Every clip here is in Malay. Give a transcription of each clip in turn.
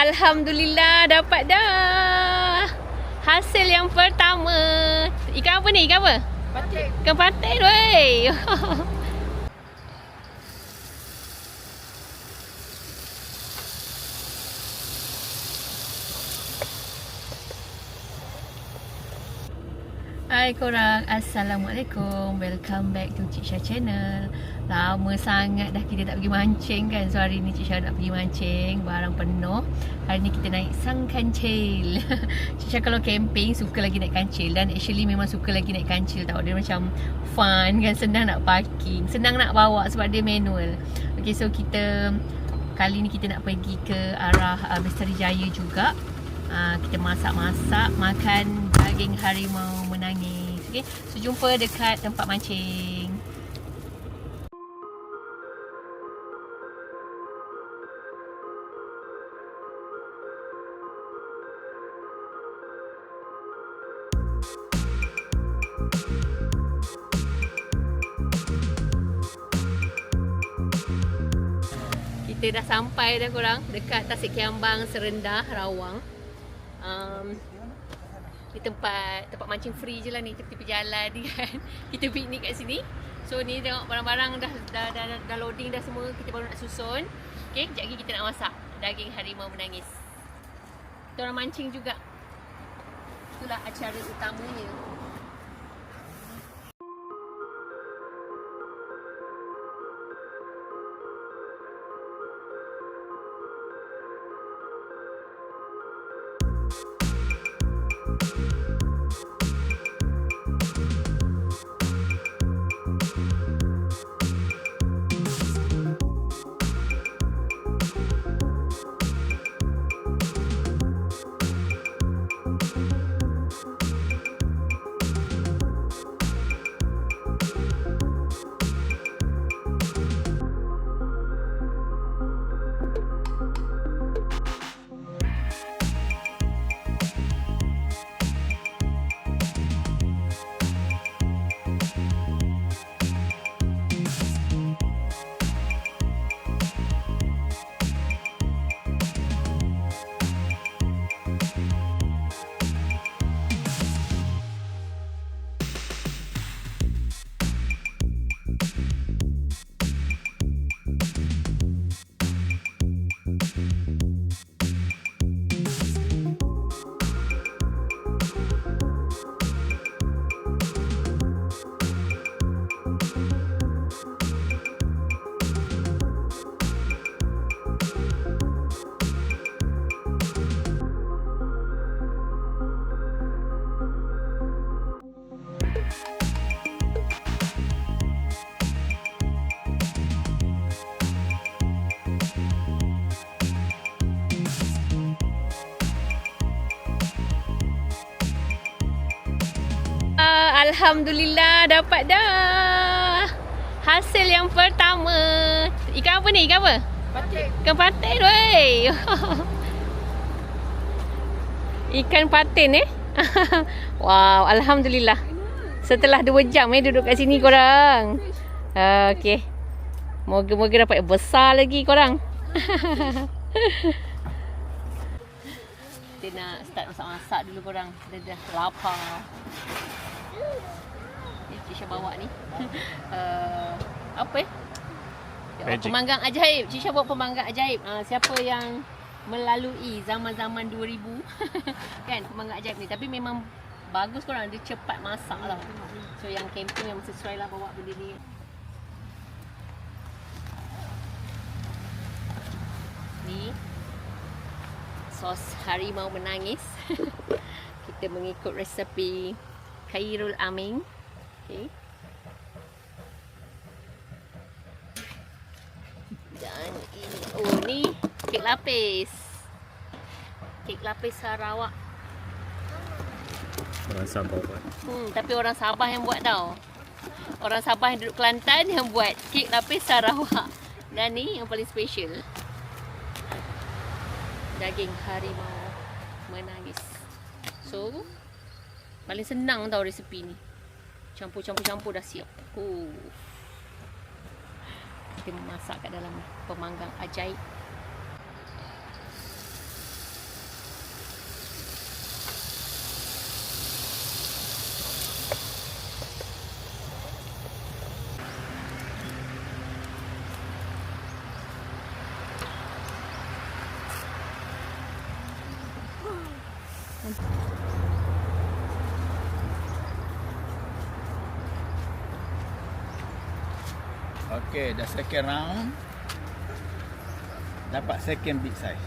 Alhamdulillah dapat dah. Hasil yang pertama. Ikan apa ni? Ikan apa? Patin. Ikan patin weh. Hai korang, Assalamualaikum. Welcome back to Cik Syah channel. Lama sangat dah kita tak pergi mancing kan. So hari ni Cik Syah nak pergi mancing. Barang penuh. Hari ni kita naik sang kancil. Cik Syah kalau camping suka lagi naik kancil. Dan actually memang suka lagi naik kancil tau. Dia macam fun kan. Senang nak parking, senang nak bawa sebab dia manual. Okay, so kita kali ni kita nak pergi ke arah Bestari Jaya juga. Kita masak-masak, makan daging harimau menangis. Okay, so jumpa dekat tempat mancing. Kita dah sampai dah korang dekat Tasik Kiambang, Serendah, Rawang. Di tempat mancing free je lah ni, tepi-tepi jalan ni kan. Kita piknik kat sini. So ni tengok barang-barang dah loading dah semua. Kita baru nak susun. Okay, kejap lagi kita nak masak daging harimau menangis. Kita orang mancing juga. Itulah acara utamanya. Alhamdulillah dapat dah. Hasil yang pertama. Ikan apa ni? Ikan apa? Patin. Ikan patin weh. Ikan patin Wow, Alhamdulillah. Setelah 2 jam duduk kat sini korang. Okay, moga-moga dapat besar lagi korang. Kita nak start masak-masak dulu korang. Dah lapar. Cik Syah bawa ni apa pemanggang ajaib. Cik Syah bawa pemanggang ajaib. Siapa yang melalui zaman-zaman 2000 kan, pemanggang ajaib ni. Tapi memang bagus korang, dia cepat masak lah. So yang camping memang sesuai lah bawa benda ni. Ni sos harimau menangis. Kita mengikut resepi Khairul Amin. Okay. Dan ini, ni kek lapis. Kek lapis Sarawak. Orang Sabah buat. Tapi orang Sabah yang buat tau. Orang Sabah yang duduk Kelantan yang buat kek lapis Sarawak. Dan ni yang paling special. Daging harimau menangis. So paling senang tau resepi ni. Campur-campur dah siap. Kita masak kat dalam pemanggang ajaib. Okay, dah second round. Dapat second big size.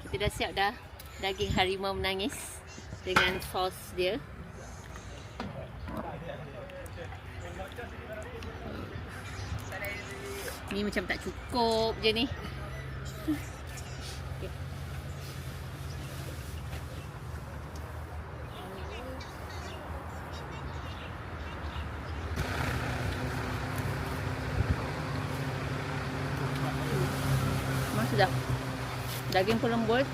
Kita dah siap dah daging harimau menangis dengan sos dia. Ni macam tak cukup je ni. Okay. Sedap. Daging pun lembut.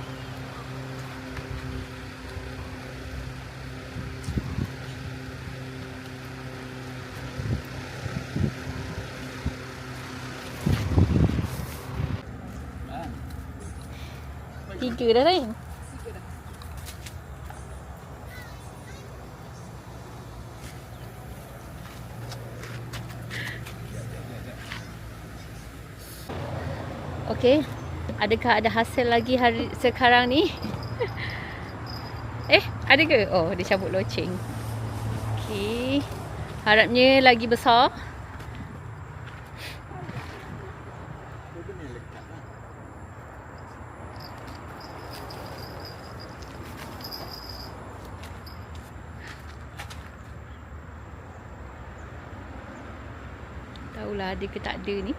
Tiga dah lain. Okey. Adakah ada hasil lagi hari sekarang ni? Ada ke? Oh, dia cabut loceng. Okey. Harapnya lagi besar. Tahulah ada ke tak ada ni.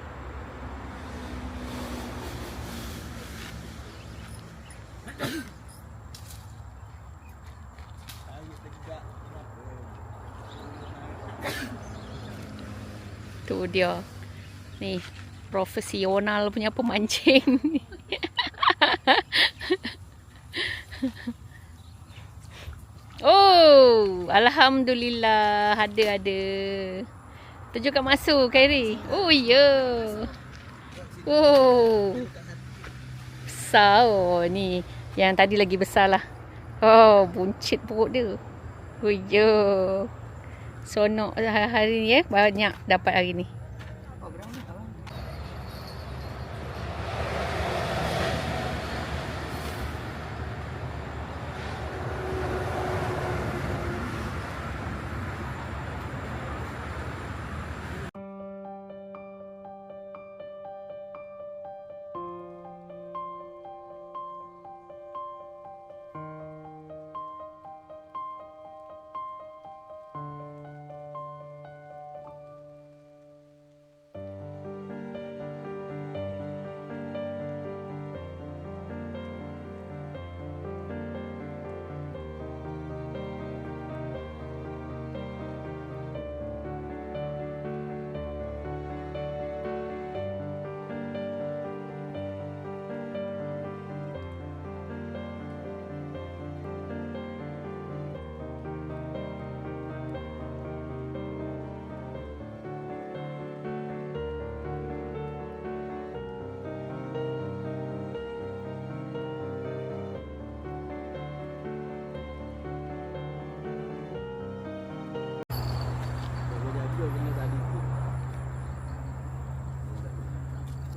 Tu dia. Ni profesional punya pemancing. Oh, alhamdulillah ada. Tunjukkan masuk Khairi. Oh ya. Oh. Besar ni. Yang tadi lagi besar lah. Oh, buncit perut dia. Oh ya. Sonok hari ni banyak dapat hari ni.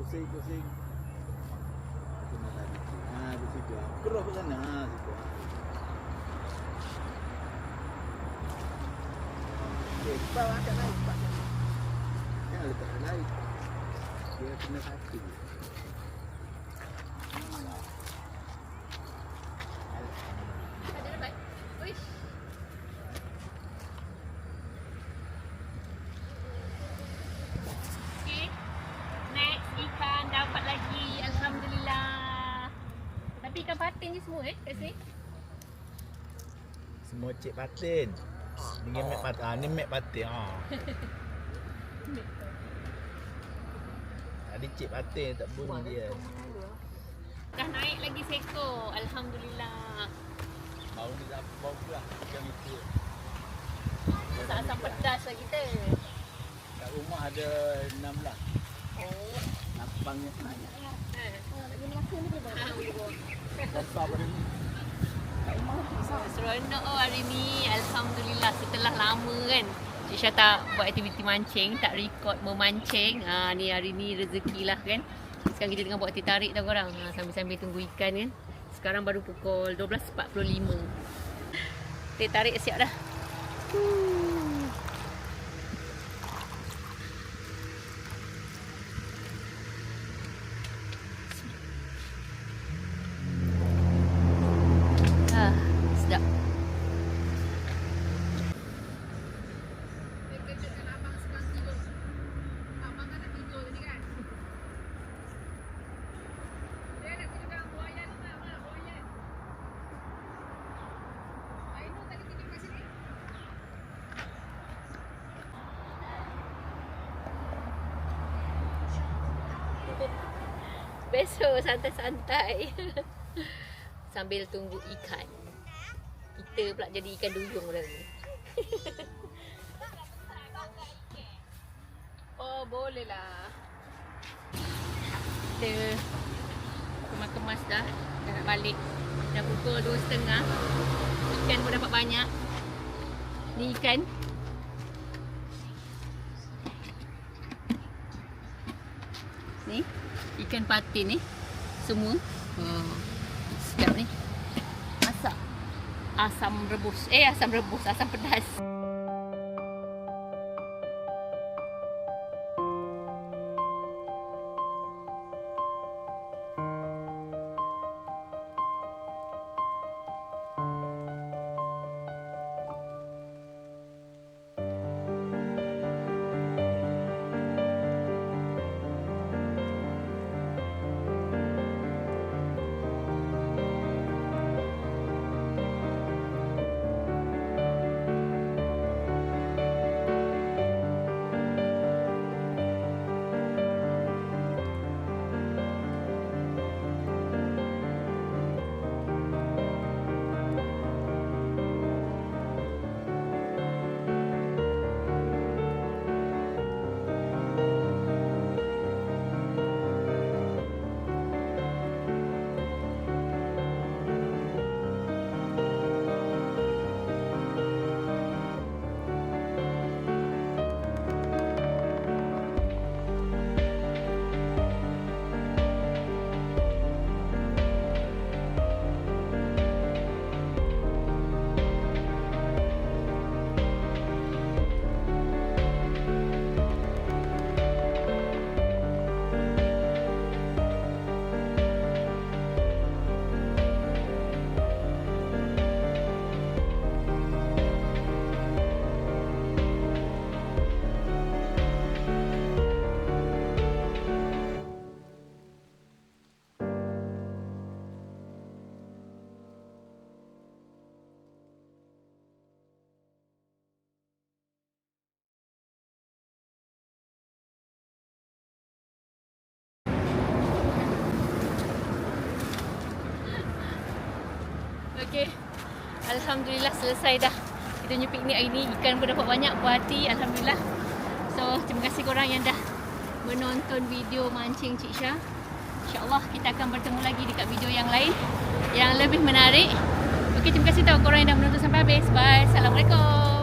Pusing. Begitu. Keruh ke sana. Situ. Okey, bawa kat naik. Jangan letak naik. Dia kena kaki. Ikan patin je semua kat sini. Semua cik patin. Dengan mek patin. Ni mek patin. Tadi cik patin tak bunyi dia. Dah naik lagi seekor. Alhamdulillah. Bau ni dah bau pula macam itu. Asam pedas lah kita. Kat rumah ada 16. Oh. Banyak banyak. Besar pada ni. Seronok hari ni. Alhamdulillah setelah lama kan Cik Syah tak buat aktiviti mancing, tak record memancing. Ni hari ni rezeki lah kan. Sekarang kita tengah buat aktiviti tarik tau korang. Sambil-sambil tunggu ikan kan. Sekarang baru pukul 12.45. Kita tarik siap dah. Sedap. Besok santai-santai sambil tunggu ikan. Kita pula jadi ikan duyung dah ni. Oh, boleh lah. Kita kemas-kemas dah. Dah nak balik. Dah pukul 2.30. Ikan pun dapat banyak. Ni ikan. Ni ikan patin ni semua. Sedap ni. Masak asam rebus. Asam pedas. Okey. Alhamdulillah selesai dah. Kita punya piknik hari ni. Ikan pun dapat banyak, puas hati. Alhamdulillah. So, terima kasih korang yang dah menonton video mancing Cik Syah. InsyaAllah kita akan bertemu lagi dekat video yang lain yang lebih menarik. Okey, terima kasih tau korang yang dah menonton sampai habis. Bye. Assalamualaikum.